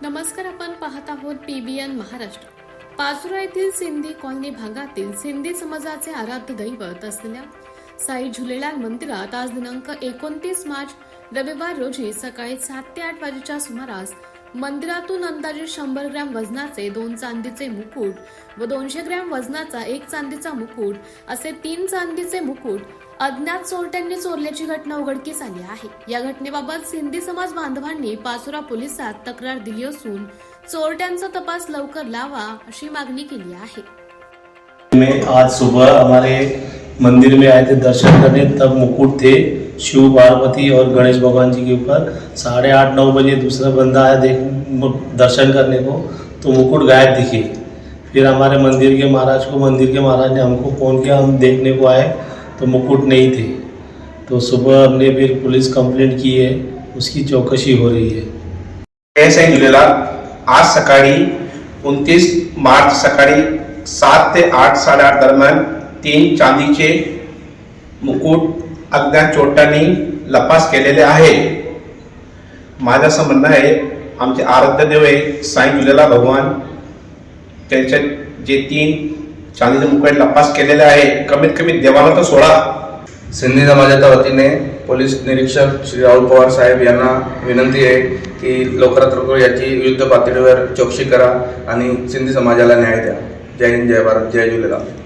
नमस्कार, आपण पाहत आहोत PBN महाराष्ट्र। पाचोरा येथील सिंधी कॉलनी भागातील सिंधी समाजाचे आराध्य दैवत असलेल्या साई झुलेलाल मंदिरात आज दिनांक 29 मार्च रविवार रोजी सकाळी 7 ते 8 वाजेच्या सुमारास मंदिरातून अंदाजे 100 ग्रॅम वजनाचे 2 चांदीचे मुकुट व 200 ग्रॅम वजनाचा 1 चांदीचा मुकुट असे 3 चांदीचे मुकुट अज्ञात चोरट्यांनी चोरल्याची घटना उघडकीस आली आहे। या घटनेबाबत सिंधी समाज बांधवांनी पाचोरा पोलिसात तक्रार दिली असून चोरट्यांचा तपास लवकर लावा अशी मागणी केली आहे। में आज सुबह हमारे मंदिर में आए थे दर्शन करने, तब मुकुट थे शिव पार्वती और गणेश भगवान जी के ऊपर। 8:30-9 बजे दूसरा बंदा आया दर्शन करने को, तो मुकुट गायब दिखे। फिर हमारे मंदिर के महाराज ने हमको फ़ोन किया, हम देखने को आए तो मुकुट नहीं थे। तो सुबह हमने फिर पुलिस कंप्लेंट की है, उसकी चौकसी हो रही है। जय साई झुलेलाल। आज सकाळी 29 मार्च सकाळी 7 ते 8, 8:30 दरम्यान 3 चांदीचे मुकुट अज्ञात चोरट्यांनी लपास केलेले आहे। माझं असं म्हणणं आहे, आमचे आराध्य देव आहे साई झुलेलाल भगवान, त्यांचे जे 3 चांदीचे मुकुट लपास केलेले आहे, कमीत कमी देवाला तर सोडा। सिंधी समाजाच्या वतीने पोलीस निरीक्षक श्री राहुल पवार साहेब यांना विनंती आहे की लवकरात लवकर याची युद्ध पातळीवर चौकशी करा आणि सिंधी समाजाला न्याय द्या। जय हिंद, जय भारत, जय झुलेलाल।